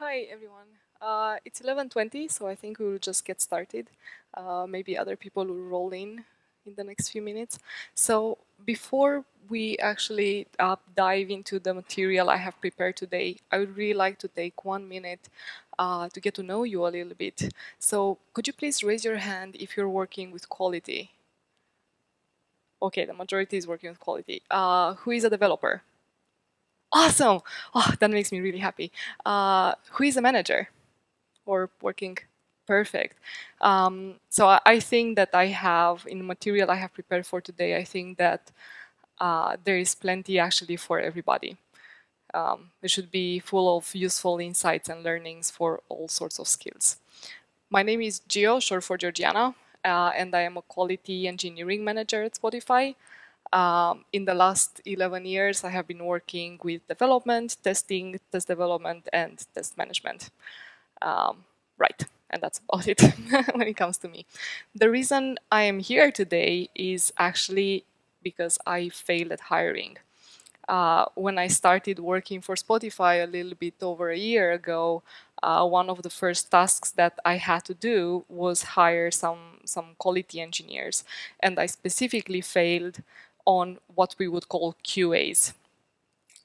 Hi everyone. It's 11:20, so I think we will just get started. Maybe other people will roll in the next few minutes. So before we actually dive into the material I have prepared today, I would really like to take 1 minute to get to know you a little bit. So could you please raise your hand if you're working with quality? Okay, the majority is working with quality. Who is a developer? Awesome! Oh, that makes me really happy. Who is a manager? Or working perfect. So I think that I have, in the material I have prepared for today, I think that there is plenty actually for everybody. It should be full of useful insights and learnings for all sorts of skills. My name is Gio, short for Georgiana, and I am a quality engineering manager at Spotify. In the last 11 years, I have been working with development, testing, test development, and test management. Right, and that's about it when it comes to me. The reason I am here today is actually because I failed at hiring. When I started working for Spotify a little bit over a year ago, one of the first tasks that I had to do was hire some quality engineers, and I specifically failed on what we would call QAs.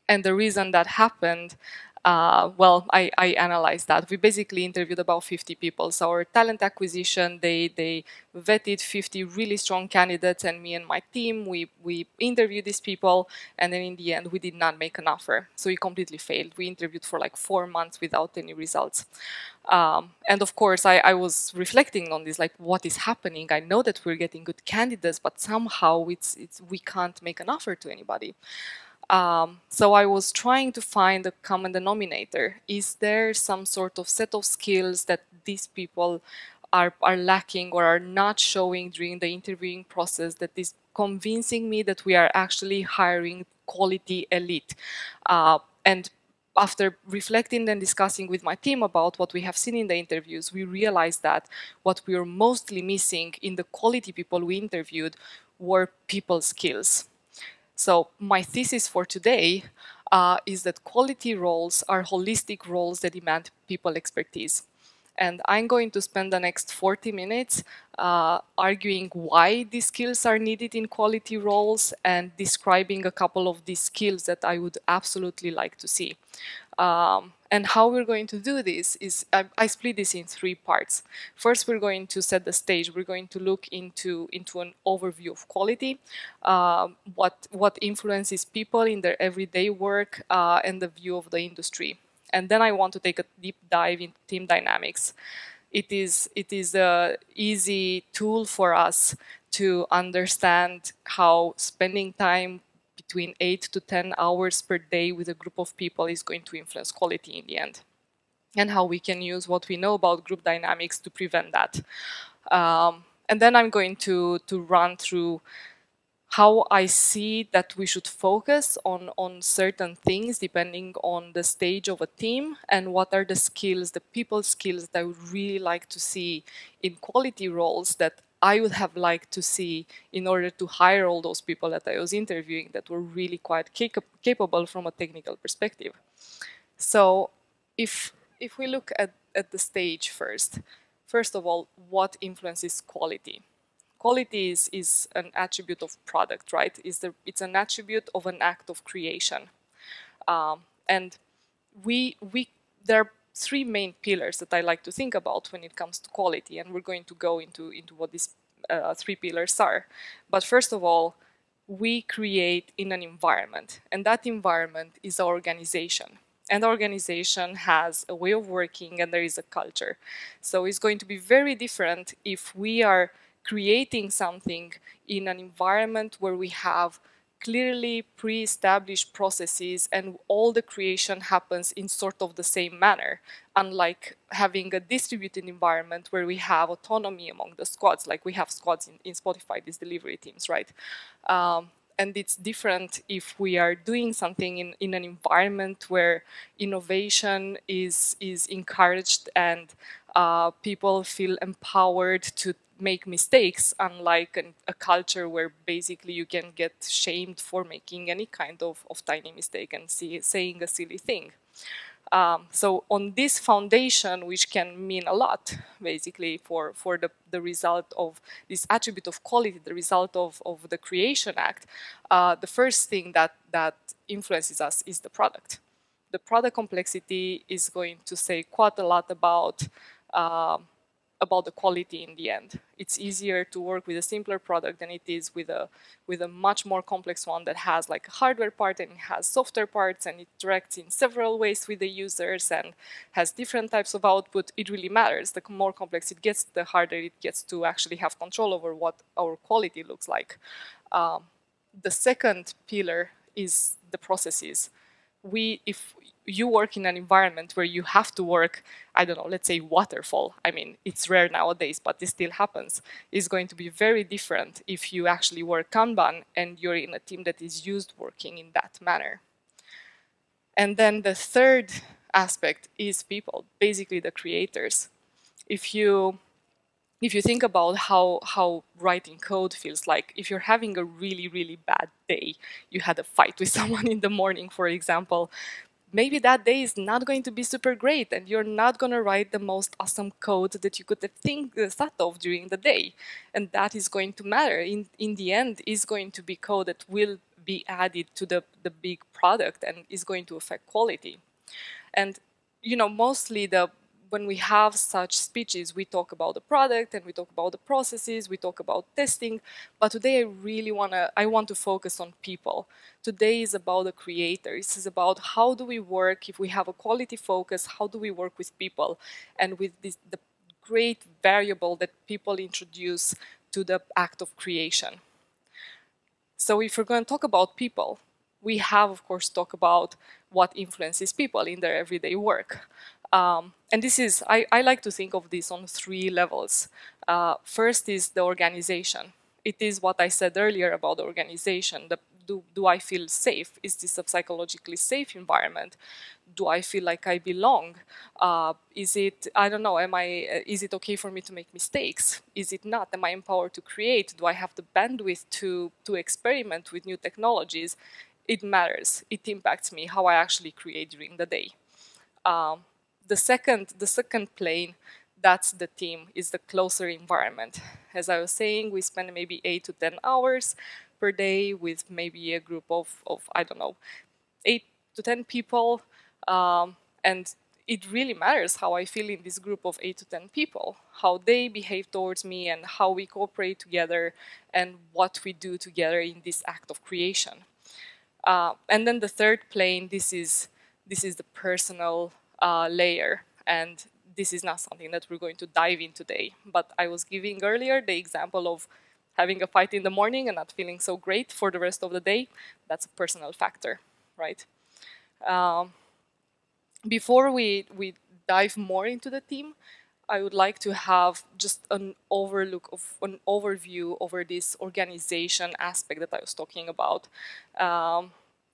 And the reason that happened, well, I analyzed that. We basically interviewed about 50 people. So our talent acquisition, they vetted 50 really strong candidates, and me and my team, we interviewed these people, and then in the end, we did not make an offer. So we completely failed. We interviewed for like 4 months without any results. And of course, I was reflecting on this, like, what is happening? I know that we're getting good candidates, but somehow we can't make an offer to anybody. So I was trying to find a common denominator. Is there some sort of set of skills that these people are lacking or are not showing during the interviewing process that is convincing me that we are actually hiring quality elite? And after reflecting and discussing with my team about what we have seen in the interviews, we realized that what we were mostly missing in the quality people we interviewed were people skills. So my thesis for today is that quality roles are holistic roles that demand people expertise. And I'm going to spend the next 40 minutes arguing why these skills are needed in quality roles and describing a couple of these skills that I would absolutely like to see. And how we're going to do this is, I split this in 3 parts. First, we're going to set the stage. We're going to look into an overview of quality, what influences people in their everyday work, and the view of the industry. And then I want to take a deep dive into team dynamics. It is an easy tool for us to understand how spending time between 8 to 10 hours per day with a group of people is going to influence quality in the end, and how we can use what we know about group dynamics to prevent that. And then I'm going to run through how I see that we should focus on certain things depending on the stage of a team, and what are the skills, the people skills that I would really like to see in quality roles that I would have liked to see in order to hire all those people that I was interviewing that were really quite capable from a technical perspective. So if we look at the stage first of all, what influences quality? Quality is an attribute of product, right? It's an attribute of an act of creation. And there are 3 main pillars that I like to think about when it comes to quality, and we're going to go into what these 3 pillars are. But first of all, we create in an environment, and that environment is our organization. And our organization has a way of working, and there is a culture. So it's going to be very different if we are creating something in an environment where we have clearly pre-established processes and all the creation happens in sort of the same manner, unlike having a distributed environment where we have autonomy among the squads, like we have squads in Spotify, these delivery teams, right? And it's different if we are doing something in an environment where innovation is encouraged and people feel empowered to make mistakes, unlike a culture where basically you can get shamed for making any kind of tiny mistake and saying a silly thing. So on this foundation, which can mean a lot, basically, for the result of this attribute of quality, the result of the creation act, the first thing that influences us is the product. The product complexity is going to say quite a lot about the quality in the end. It's easier to work with a simpler product than it is with a much more complex one that has like a hardware part and it has software parts and it interacts in several ways with the users and has different types of output. It really matters. The more complex it gets, the harder it gets to actually have control over what our quality looks like. The second pillar is the processes. If you work in an environment where you have to work, I don't know, let's say waterfall. I mean, it's rare nowadays, but this still happens. It's going to be very different if you actually work Kanban and you're in a team that is used working in that manner. And then the third aspect is people, basically the creators. If you think about how writing code feels like, if you're having a really, really bad day, you had a fight with someone in the morning, for example, maybe that day is not going to be super great and you're not going to write the most awesome code that you could have thought of during the day. And that is going to matter. In the end, is going to be code that will be added to the big product and is going to affect quality. And, you know, mostly when we have such speeches, we talk about the product and we talk about the processes, we talk about testing. But today I want to focus on people. Today is about the creators. This is about how do we work, if we have a quality focus, how do we work with people and with the great variable that people introduce to the act of creation. So if we're going to talk about people, we have, of course, talk about what influences people in their everyday work. And this is, I like to think of this on 3 levels. First is the organization. It is what I said earlier about the organization. Do I feel safe? Is this a psychologically safe environment? Do I feel like I belong? Is it, I don't know, is it okay for me to make mistakes? Is it not? Am I empowered to create? Do I have the bandwidth to experiment with new technologies? It matters. It impacts me, how I actually create during the day. The second plane, that's the team, is the closer environment. As I was saying, we spend maybe 8 to 10 hours per day with maybe a group of I don't know, 8 to 10 people. And it really matters how I feel in this group of 8 to 10 people, how they behave towards me and how we cooperate together and what we do together in this act of creation. And then the third plane, this is the personal layer, and this is not something that we're going to dive in today. But I was giving earlier the example of having a fight in the morning and not feeling so great for the rest of the day. That's a personal factor, right? Before we dive more into the team, I would like to have just an overview over this organization aspect that I was talking about.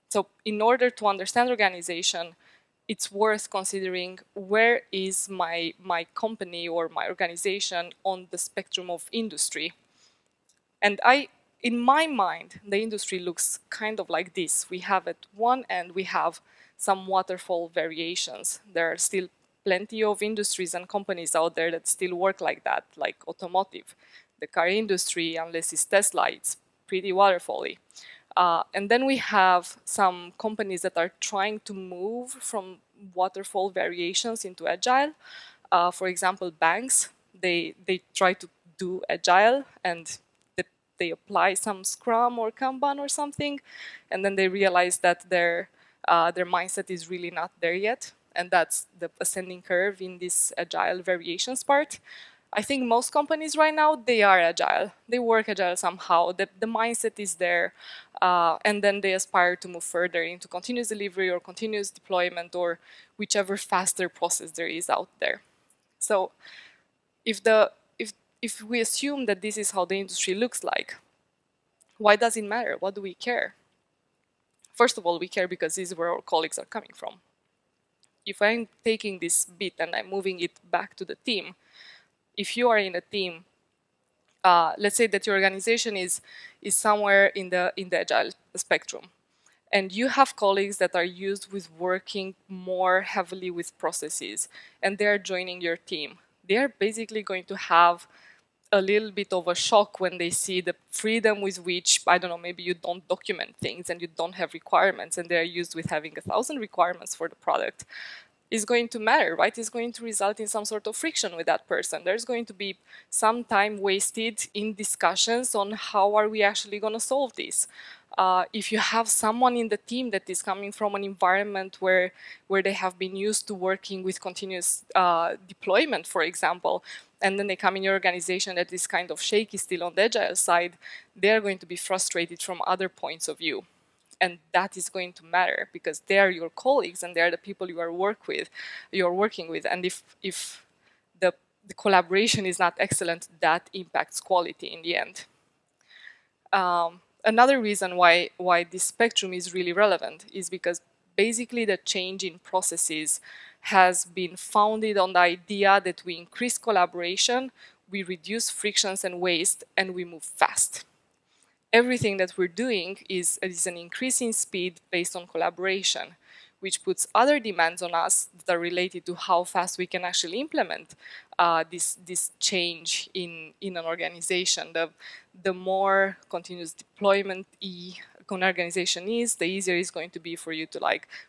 So in order to understand organization, it's worth considering where is my company or my organization on the spectrum of industry. And in my mind, the industry looks kind of like this. We have at one end, we have some waterfall variations. There are still plenty of industries and companies out there that still work like that, like automotive. The car industry, unless it's Tesla, it's pretty waterfally. And then we have some companies that are trying to move from waterfall variations into agile. For example, banks, they try to do agile and they apply some Scrum or Kanban or something, and then they realize that their mindset is really not there yet, and that's the ascending curve in this agile variations part. I think most companies right now, they are agile. They work agile somehow. The mindset is there, and then they aspire to move further into continuous delivery or continuous deployment or whichever faster process there is out there. So if we assume that this is how the industry looks like, why does it matter? What do we care? First of all, we care because this is where our colleagues are coming from. If I'm taking this bit and I'm moving it back to the team, if you are in a team, let's say that your organization is somewhere in the agile spectrum, And you have colleagues that are used with working more heavily with processes, and they're joining your team. They're basically going to have a little bit of a shock when they see the freedom with which, I don't know, maybe you don't document things and you don't have requirements, and they're used with having 1,000 requirements for the product, is going to matter, right? It's going to result in some sort of friction with that person. There's going to be some time wasted in discussions on how are we actually going to solve this. If you have someone in the team that is coming from an environment where they have been used to working with continuous deployment, for example, and then they come in your organization that is kind of shaky still on the agile side, they're going to be frustrated from other points of view. And that is going to matter because they are your colleagues and they are the people you are working with. And if the collaboration is not excellent, that impacts quality in the end. Another reason why this spectrum is really relevant is because basically the change in processes has been founded on the idea that we increase collaboration, we reduce frictions and waste, and we move fast. Everything that we're doing is an increase in speed based on collaboration, which puts other demands on us that are related to how fast we can actually implement this change in an organization. The more continuous deployment an organization is, the easier it's going to be for you to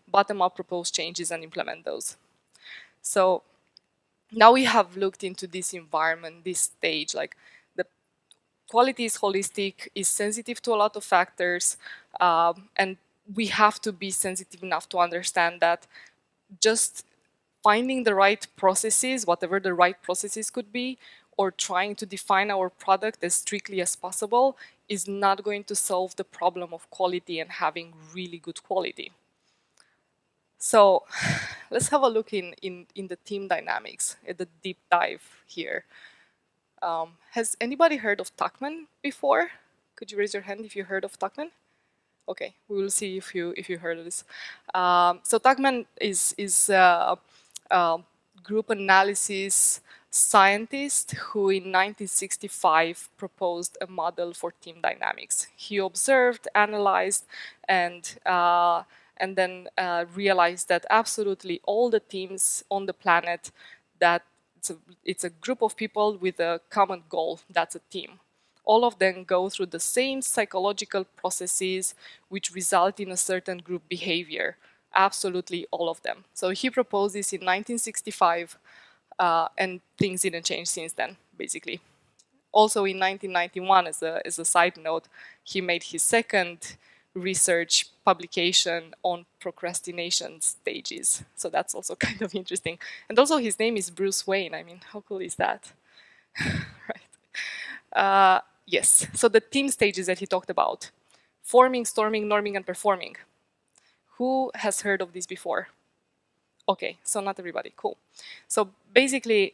bottom-up propose changes and implement those. So now we have looked into this environment, this stage, quality is holistic, is sensitive to a lot of factors, and we have to be sensitive enough to understand that just finding the right processes, whatever the right processes could be, or trying to define our product as strictly as possible is not going to solve the problem of quality and having really good quality. So let's have a look in the team dynamics, at the deep dive here. Has anybody heard of Tuchman before? Could you raise your hand if you heard of Tuchman? Okay, we will see if you heard of this. So Tuchman is a group analysis scientist who in 1965 proposed a model for team dynamics. He observed, analyzed, and then realized that absolutely all the teams on the planet, that it's a group of people with a common goal, that's a team. All of them go through the same psychological processes which result in a certain group behavior. Absolutely all of them. So he proposed this in 1965, and things didn't change since then, basically. Also in 1991, as a side note, he made his second research publication on procrastination stages. So that's also kind of interesting. And also his name is Bruce Wayne. I mean, how cool is that? Right. Yes, so the team stages that he talked about: forming, storming, norming, and performing. Who has heard of this before? Okay, so not everybody, cool. So basically,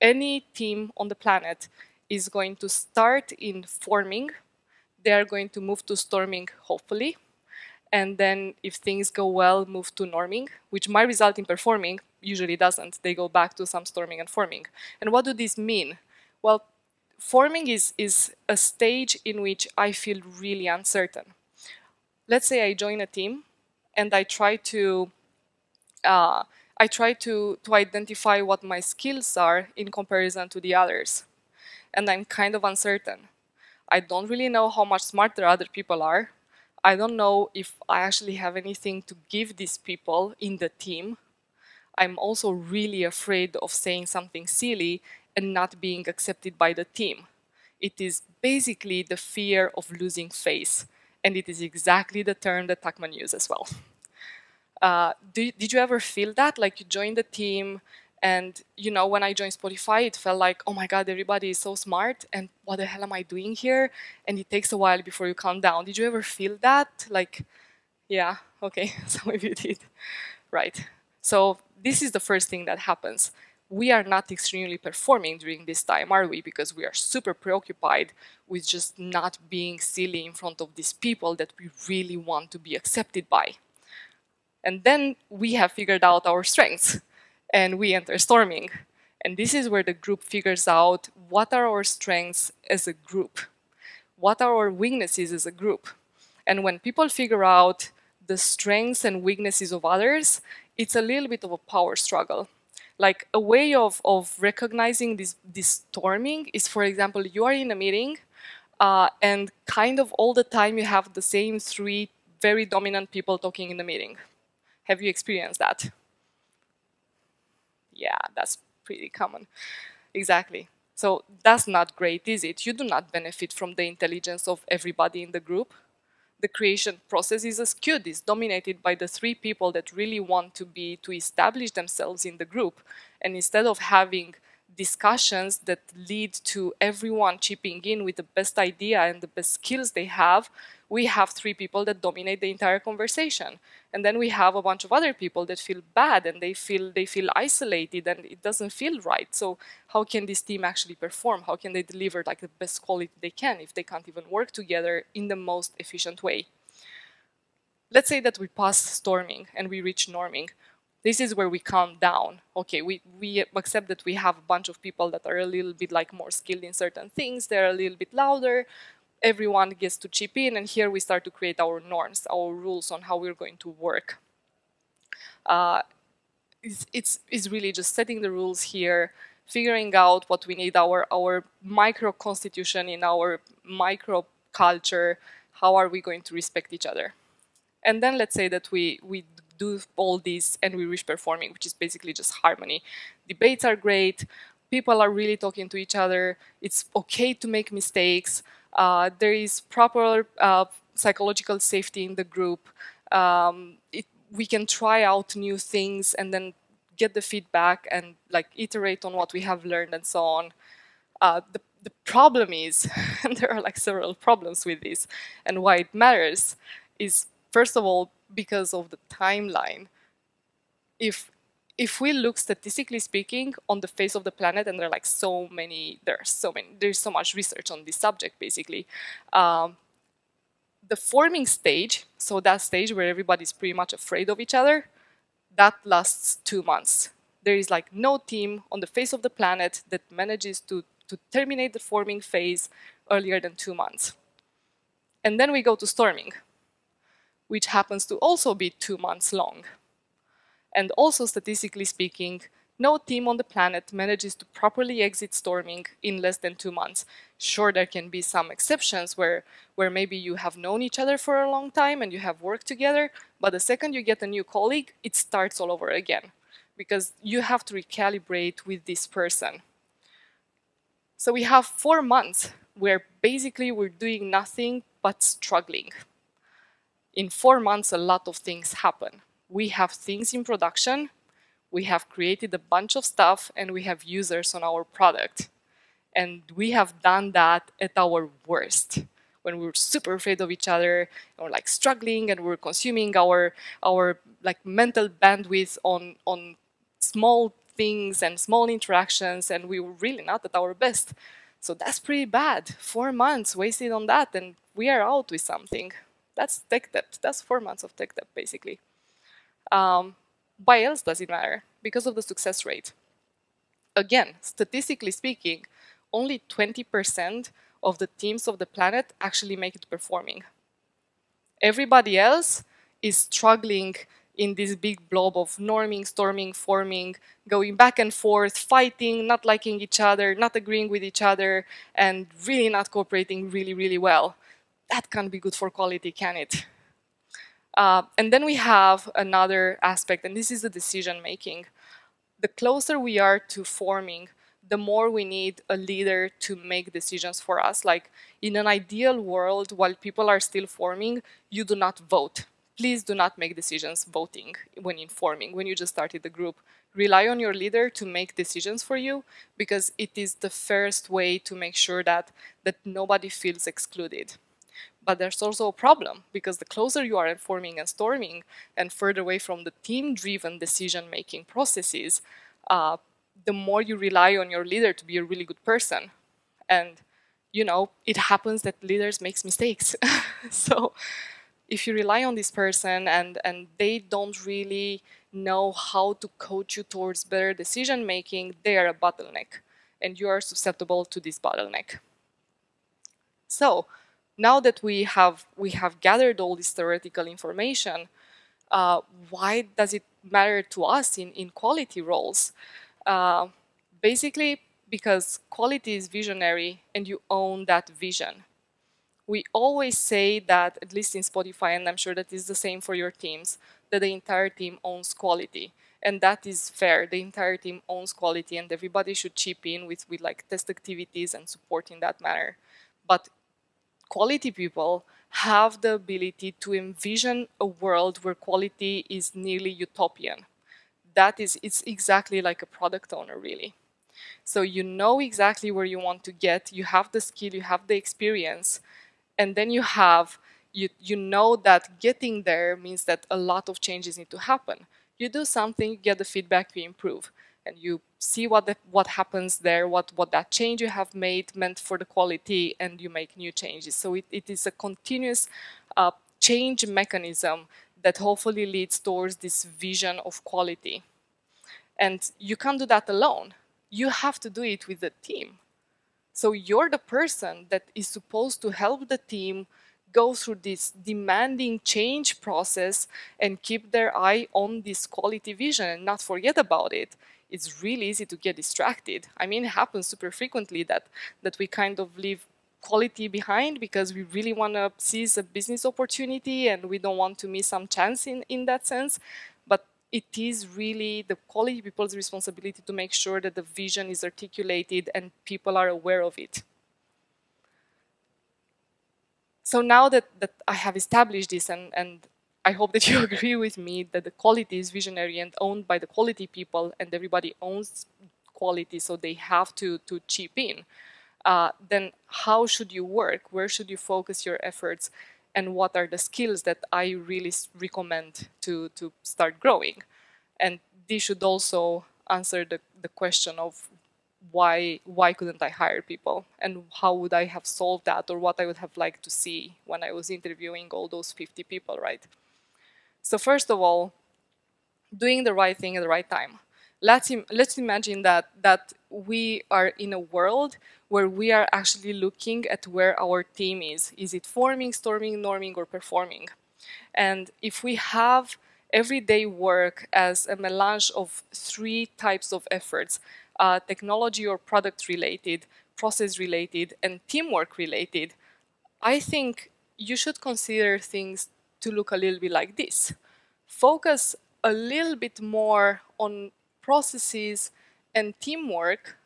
any team on the planet is going to start in forming. They're going to move to storming, hopefully. And then if things go well, move to norming, which might result in performing, usually doesn't. They go back to some storming and forming. And what do these mean? Well, forming is a stage in which I feel really uncertain. Let's say I join a team and I try to identify what my skills are in comparison to the others. And I'm kind of uncertain. I don't really know how much smarter other people are. I don't know if I actually have anything to give these people in the team. I'm also really afraid of saying something silly and not being accepted by the team. It is basically the fear of losing face. And it is exactly the term that Tuchman used as well. Did you ever feel that? Like you joined the team, and you know, when I joined Spotify, it felt like, oh my God, everybody is so smart, and what the hell am I doing here? And it takes a while before you calm down. Did you ever feel that? Like, yeah, okay, some of you did. Right. So this is the first thing that happens. We are not extremely performing during this time, are we? Because we are super preoccupied with just not being silly in front of these people that we really want to be accepted by. And then we have figured out our strengths, and we enter storming. And this is where the group figures out what are our strengths as a group, what are our weaknesses as a group. And when people figure out the strengths and weaknesses of others, it's a little bit of a power struggle. Like a way of recognizing this storming is, for example, you are in a meeting and kind of all the time you have the same three very dominant people talking in the meeting. Have you experienced that? Yeah, that's pretty common. Exactly. So that's not great, is it? You do not benefit from the intelligence of everybody in the group. The creation process is skewed, is dominated by the three people that really want to establish themselves in the group. And instead of having discussions that lead to everyone chipping in with the best idea and the best skills they have, we have three people that dominate the entire conversation. And then we have a bunch of other people that feel bad and they feel isolated and it doesn't feel right. So how can this team actually perform? How can they deliver like the best quality they can if they can't even work together in the most efficient way? Let's say that we pass storming and we reach norming. This is where we calm down. Okay, we accept that we have a bunch of people that are a little bit like more skilled in certain things. They're a little bit louder. Everyone gets to chip in, and here we start to create our norms, our rules on how we're going to work. It's really just setting the rules here, figuring out what we need, our micro constitution in our micro culture. How are we going to respect each other? And then let's say that we do all this and we reach performing, which is basically just harmony. Debates are great. People are really talking to each other. It's okay to make mistakes. There is proper psychological safety in the group. We can try out new things and then get the feedback and like iterate on what we have learned and so on. The problem is, and there are like several problems with this, and why it matters is, first of all, because of the timeline. If we look statistically speaking on the face of the planet, and there's so much research on this subject basically, the forming stage, so that stage where everybody's pretty much afraid of each other, that lasts 2 months. There is like no team on the face of the planet that manages to terminate the forming phase earlier than 2 months. And then we go to storming, which happens to also be 2 months long. And also, statistically speaking, no team on the planet manages to properly exit storming in less than 2 months. Sure, there can be some exceptions where maybe you have known each other for a long time and you have worked together, but the second you get a new colleague, it starts all over again because you have to recalibrate with this person. So we have 4 months where basically we're doing nothing but struggling. In 4 months, a lot of things happen. We have things in production, we have created a bunch of stuff, and we have users on our product. And we have done that at our worst, when we're super afraid of each other, and we're like struggling, and we're consuming our like mental bandwidth on small things and small interactions, and we were really not at our best. So that's pretty bad. 4 months wasted on that, and we are out with something. That's tech debt. That's 4 months of tech debt, basically. Why else does it matter? Because of the success rate. Again, statistically speaking, only 20% of the teams of the planet actually make it performing. Everybody else is struggling in this big blob of norming, storming, forming, going back and forth, fighting, not liking each other, not agreeing with each other, and really not cooperating really, really well. That can't be good for quality, can it? And then we have another aspect, and this is the decision making. The closer we are to forming, the more we need a leader to make decisions for us. Like in an ideal world, while people are still forming, you do not vote. Please do not make decisions voting when informing, when you just started the group. Rely on your leader to make decisions for you, because it is the first way to make sure that nobody feels excluded. But there's also a problem, because the closer you are informing and storming and further away from the team-driven decision-making processes, the more you rely on your leader to be a really good person. And, you know, it happens that leaders make mistakes. So if you rely on this person and they don't really know how to coach you towards better decision-making, they are a bottleneck. And you are susceptible to this bottleneck. So now that we have gathered all this theoretical information, why does it matter to us in quality roles? Basically, because quality is visionary and you own that vision. We always say that, at least in Spotify, and I'm sure that is the same for your teams, that the entire team owns quality. And that is fair. The entire team owns quality and everybody should chip in with like test activities and support in that manner. But quality people have the ability to envision a world where quality is nearly utopian. It's exactly like a product owner, really. So you know exactly where you want to get, you have the skill, you have the experience, and then you know that getting there means that a lot of changes need to happen. You do something, you get the feedback, you improve, and you see what happens there, what that change you have made meant for the quality, and you make new changes. So it is a continuous change mechanism that hopefully leads towards this vision of quality. And you can't do that alone. You have to do it with the team. So you're the person that is supposed to help the team go through this demanding change process and keep their eye on this quality vision and not forget about it. It's really easy to get distracted. I mean, it happens super frequently that we kind of leave quality behind because we really want to seize a business opportunity and we don't want to miss some chance in that sense. But it is really the quality people's responsibility to make sure that the vision is articulated and people are aware of it. So now that I have established this, and I hope that you agree with me that the quality is visionary and owned by the quality people, and everybody owns quality, so they have to chip in, then how should you work? Where should you focus your efforts? And what are the skills that I really recommend to start growing? And this should also answer the question of why couldn't I hire people, and how would I have solved that, or what I would have liked to see when I was interviewing all those 50 people, right? So first of all, doing the right thing at the right time. Let's imagine that we are in a world where we are actually looking at where our team is. Is it forming, storming, norming, or performing? And if we have everyday work as a melange of 3 types of efforts, technology or product related, process related, and teamwork related, I think you should consider things to look a little bit like this. Focus a little bit more on processes and teamwork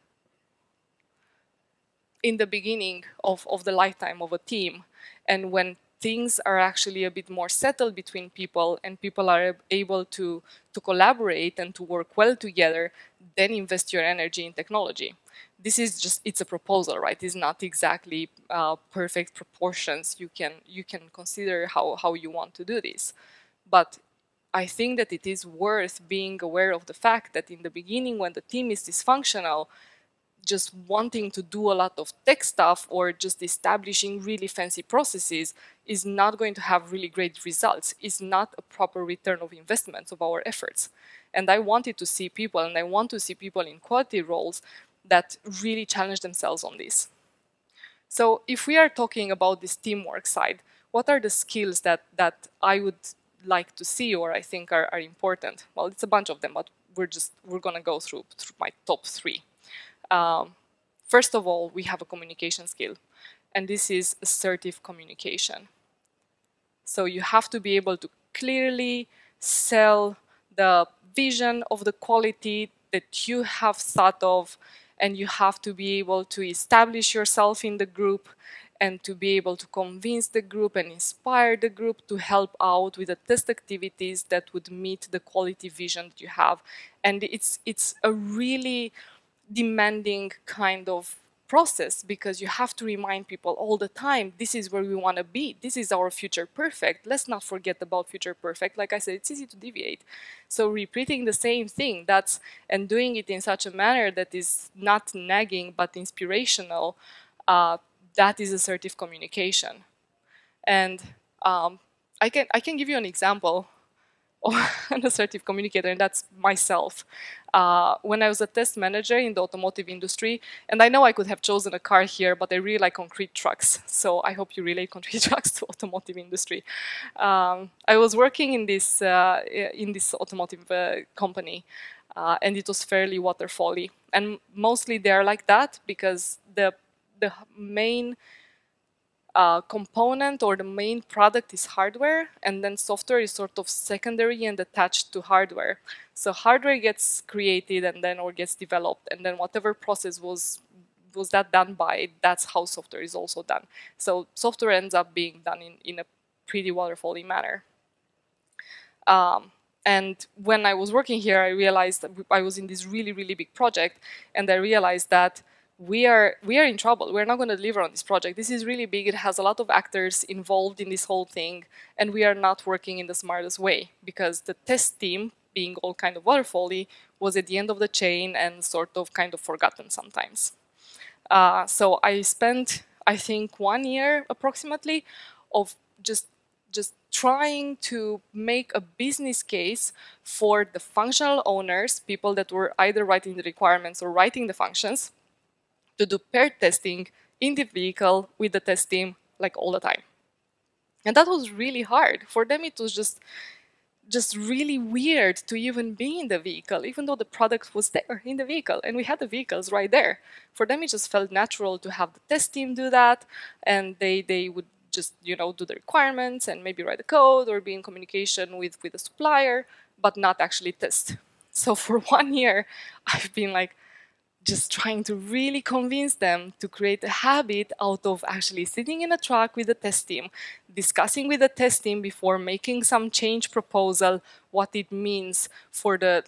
in the beginning of the lifetime of a team. And when things are actually a bit more settled between people and people are able to collaborate and to work well together, then invest your energy in technology. This is just, it's a proposal, right? It's not exactly perfect proportions. You can consider how you want to do this. But I think that it is worth being aware of the fact that in the beginning, when the team is dysfunctional, just wanting to do a lot of tech stuff or just establishing really fancy processes is not going to have really great results. It's not a proper return of investments of our efforts. And I wanted to see people, and I want to see people in quality roles that really challenge themselves on this. So if we are talking about this teamwork side, what are the skills that I would like to see or I think are important? Well, it's a bunch of them, but we're going to go through my top 3. First of all, we have a communication skill, and this is assertive communication. So you have to be able to clearly sell the vision of the quality that you have thought of, and you have to be able to establish yourself in the group and to be able to convince the group and inspire the group to help out with the test activities that would meet the quality vision that you have. And it's a really demanding kind of process because you have to remind people all the time, this is where we want to be, this is our future perfect, let's not forget about future perfect. Like I said, it's easy to deviate. So repeating the same thing, and doing it in such a manner that is not nagging but inspirational, that is assertive communication. And I can give you an example. an assertive communicator, and that's myself. When I was a test manager in the automotive industry, and I know I could have chosen a car here, but I really like concrete trucks. So I hope you relate concrete trucks to automotive industry. I was working in this automotive company, and it was fairly waterfally. And mostly they are like that because the main component or the main product is hardware, and then software is sort of secondary and attached to hardware. So hardware gets created and then or gets developed, and then whatever process was that done by, that's how software is also done. So software ends up being done in a pretty waterfally manner. And when I was working here, I realized that I was in this really, really big project, and I realized that we are in trouble. We're not going to deliver on this project. This is really big. It has a lot of actors involved in this whole thing, and we are not working in the smartest way because the test team, being all kind of waterfally, was at the end of the chain and sort of kind of forgotten sometimes. So I spent, I think, 1 year approximately of just trying to make a business case for the functional owners, people that were either writing the requirements or writing the functions, to do paired testing in the vehicle with the test team like all the time. And that was really hard. For them, it was just really weird to even be in the vehicle, even though the product was there in the vehicle and we had the vehicles right there. For them, it just felt natural to have the test team do that, and they would just, you know, do the requirements and maybe write the code or be in communication with the supplier, but not actually test. So for 1 year, I've been like, just trying to really convince them to create a habit out of actually sitting in a truck with the test team, discussing with the test team before making some change proposal, what it means for the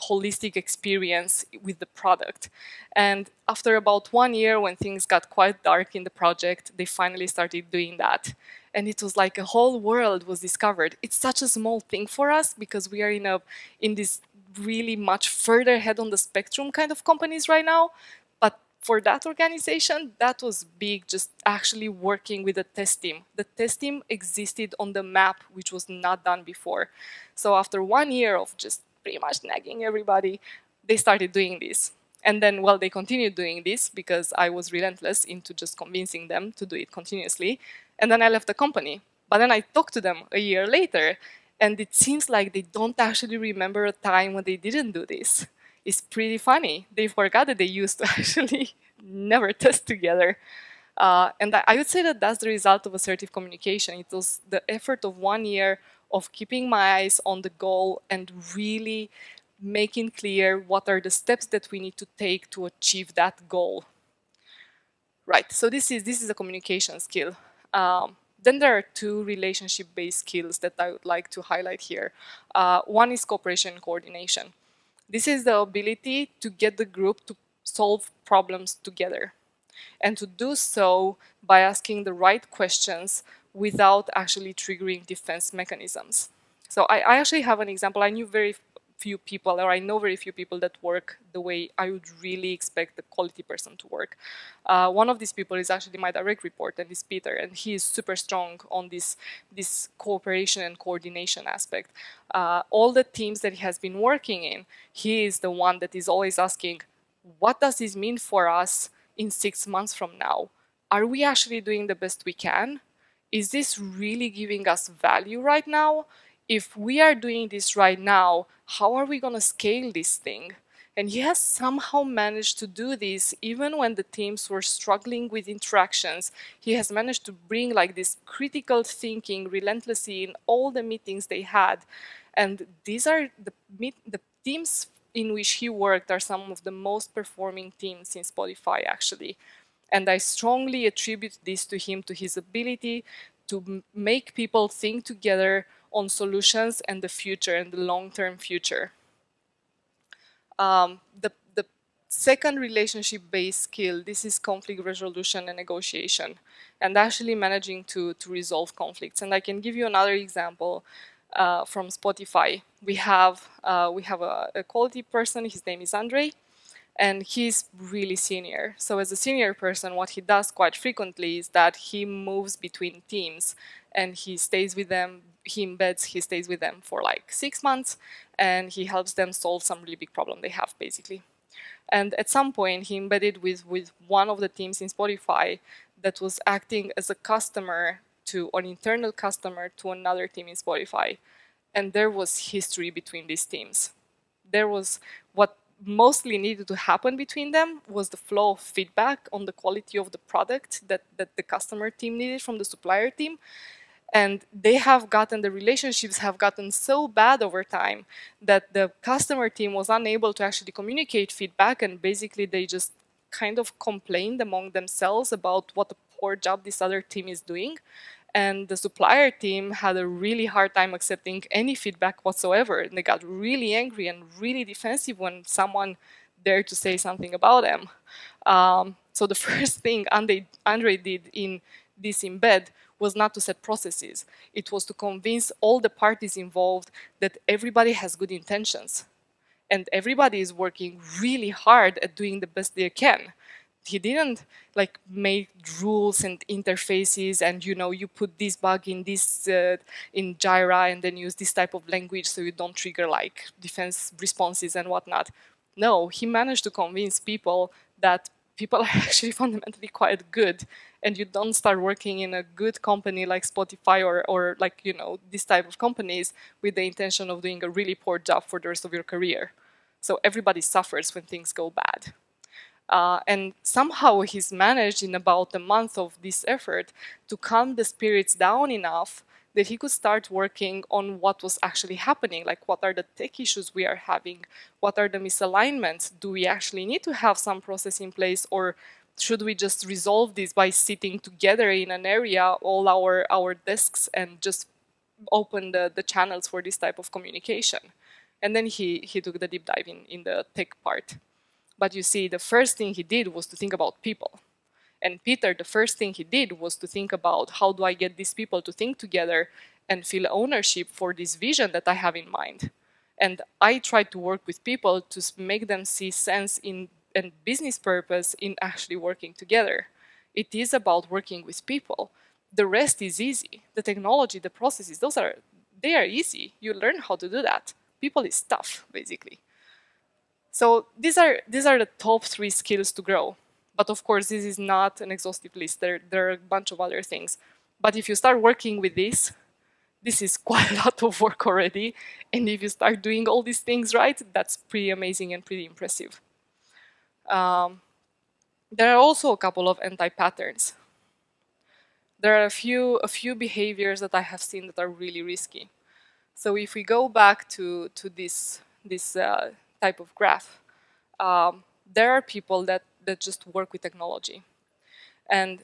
holistic experience with the product. And after about 1 year, when things got quite dark in the project, they finally started doing that. And it was like a whole world was discovered. It's such a small thing for us because we are in this really much further ahead on the spectrum kind of companies right now. But for that organization, that was big, just actually working with the test team. The test team existed on the map, which was not done before. So after 1 year of just pretty much nagging everybody, they started doing this. And then, well, they continued doing this because I was relentless into just convincing them to do it continuously. And then I left the company. But then I talked to them a year later, and it seems like they don't actually remember a time when they didn't do this. It's pretty funny. They forgot that they used to actually never test together. And I would say that that's the result of assertive communication. It was the effort of 1 year of keeping my eyes on the goal and really making clear what are the steps that we need to take to achieve that goal. Right, so this is a communication skill. Then there are two relationship-based skills that I would like to highlight here. One is cooperation and coordination. This is the ability to get the group to solve problems together, and to do so by asking the right questions without actually triggering defense mechanisms. So I actually have an example. I know very few people that work the way I would really expect a quality person to work. One of these people is actually my direct report, and is Peter, and he is super strong on this cooperation and coordination aspect. All the teams that he has been working in, he is the one that is always asking, what does this mean for us in 6 months from now? Are we actually doing the best we can? Is this really giving us value right now? If we are doing this right now, how are we going to scale this thing? And he has somehow managed to do this even when the teams were struggling with interactions. He has managed to bring like this critical thinking relentlessly in all the meetings they had. And these are the teams in which he worked are some of the most performing teams in Spotify, actually. And I strongly attribute this to him, to his ability to make people think together on solutions and the future and the long-term future. The second relationship-based skill, this is conflict resolution and negotiation, and actually managing to resolve conflicts. And I can give you another example from Spotify. We have a quality person. His name is Andre, and he's really senior. So as a senior person, what he does quite frequently is that he moves between teams and he stays with them. He stays with them for like 6 months, and he helps them solve some really big problem they have, basically. And at some point, he embedded with one of the teams in Spotify that was acting as a customer to an internal customer to another team in Spotify. And there was history between these teams. There was what mostly needed to happen between them was the flow of feedback on the quality of the product that the customer team needed from the supplier team. And the relationships have gotten so bad over time that the customer team was unable to actually communicate feedback, and basically they just kind of complained among themselves about what a poor job this other team is doing. And the supplier team had a really hard time accepting any feedback whatsoever. And they got really angry and really defensive when someone dared to say something about them. So the first thing Andre did in this embed was not to set processes. It was to convince all the parties involved that everybody has good intentions. And everybody is working really hard at doing the best they can. He didn't like make rules and interfaces and you put this bug in this in Jira and then use this type of language so you don't trigger like defense responses and whatnot. No, he managed to convince people that people are actually fundamentally quite good, and you don't start working in a good company like Spotify or like this type of companies with the intention of doing a really poor job for the rest of your career. So everybody suffers when things go bad. And somehow he's managed in about a month of this effort to calm the spirits down enough that he could start working on what was actually happening, like what are the tech issues we are having, what are the misalignments, do we actually need to have some process in place, or should we just resolve this by sitting together in an area, all our desks, and just open the channels for this type of communication? And then he took the deep dive in the tech part. But you see, the first thing he did was to think about people. And Peter, the first thing he did was to think about how do I get these people to think together and feel ownership for this vision that I have in mind. And I tried to work with people to make them see sense in and business purpose in actually working together. It is about working with people. The rest is easy. The technology, the processes, they are easy. You learn how to do that. People is tough, basically. So these are the top 3 skills to grow. But of course, this is not an exhaustive list. There are a bunch of other things. But if you start working with this is quite a lot of work already. And if you start doing all these things right, that's pretty amazing and pretty impressive. There are also a couple of anti-patterns. There are a few behaviors that I have seen that are really risky. So if we go back to this type of graph, there are people that just work with technology. And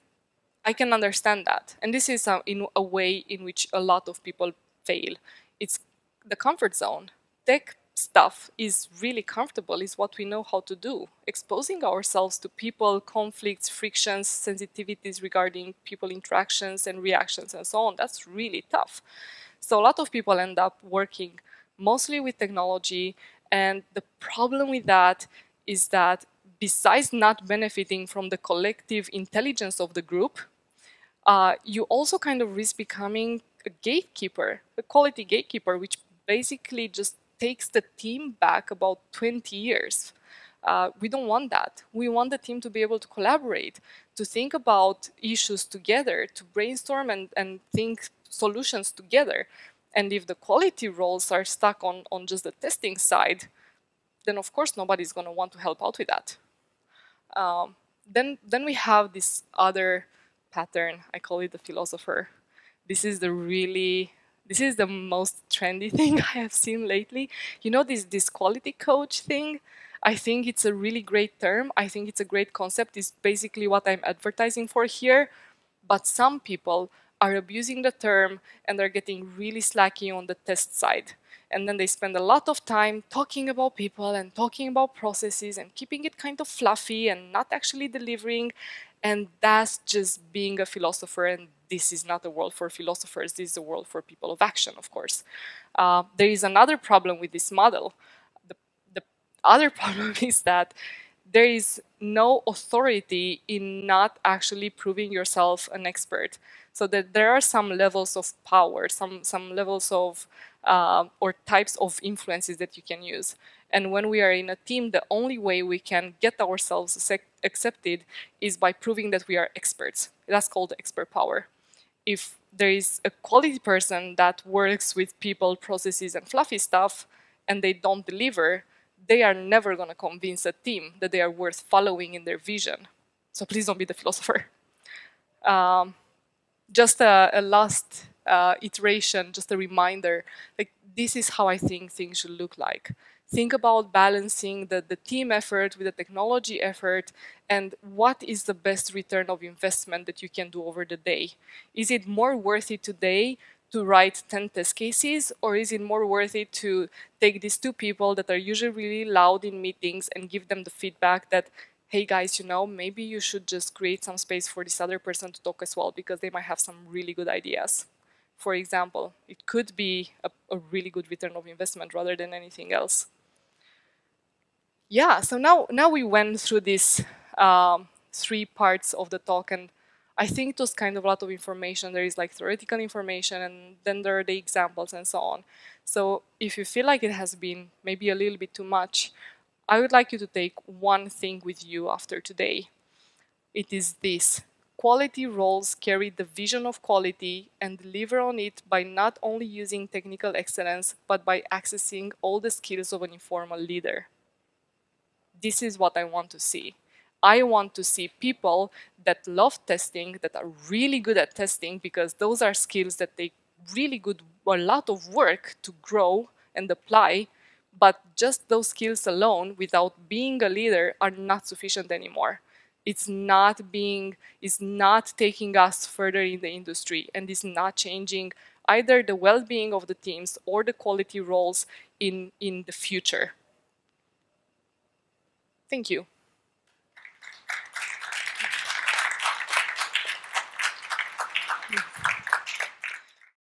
I can understand that. And this is in a way in which a lot of people fail. It's the comfort zone. Tech stuff is really comfortable, is what we know how to do. Exposing ourselves to people, conflicts, frictions, sensitivities regarding people interactions and reactions and so on, that's really tough. So a lot of people end up working mostly with technology, and the problem with that is that besides not benefiting from the collective intelligence of the group, you also kind of risk becoming a gatekeeper, a quality gatekeeper, which basically just takes the team back about 20 years. We don't want that. We want the team to be able to collaborate, to think about issues together, to brainstorm and think solutions together. And if the quality roles are stuck on just the testing side, then of course nobody's going to want to help out with that. Then we have this other pattern. I call it the philosopher. This is the most trendy thing I have seen lately. You know, this quality coach thing? I think it's a really great term. I think it's a great concept. It's basically what I'm advertising for here. But some people are abusing the term and they're getting really slacky on the test side. And then they spend a lot of time talking about people and talking about processes and keeping it kind of fluffy and not actually delivering. And that's just being a philosopher. And this is not a world for philosophers. This is a world for people of action, of course. There is another problem with this model. The other problem is that there is no authority in not actually proving yourself an expert. So that there are some levels of power, some levels of or types of influences that you can use. And when we are in a team, the only way we can get ourselves accepted is by proving that we are experts. That's called expert power. If there is a quality person that works with people, processes, and fluffy stuff, and they don't deliver, they are never going to convince a team that they are worth following in their vision. So please don't be the philosopher. Just a last iteration, just a reminder, like this is how I think things should look like. Think about balancing the team effort with the technology effort, and what is the best return of investment that you can do over the day. Is it more worth it today to write 10 test cases, or is it more worth it to take these two people that are usually really loud in meetings and give them the feedback that, hey guys, you know, maybe you should just create some space for this other person to talk as well, because they might have some really good ideas. For example, it could be a really good return of investment rather than anything else. Yeah, so now we went through these 3 parts of the talk, and I think it was kind of a lot of information. There is like theoretical information, and then there are the examples and so on. So if you feel like it has been maybe a little bit too much, I would like you to take one thing with you after today. It is this: quality roles carry the vision of quality and deliver on it by not only using technical excellence, but by accessing all the skills of an informal leader. This is what I want to see. I want to see people that love testing, that are really good at testing, because those are skills that take really good, a lot of work to grow and apply, but just those skills alone, without being a leader, are not sufficient anymore. It's not taking us further in the industry, and it's not changing either the well-being of the teams or the quality roles in the future. Thank you.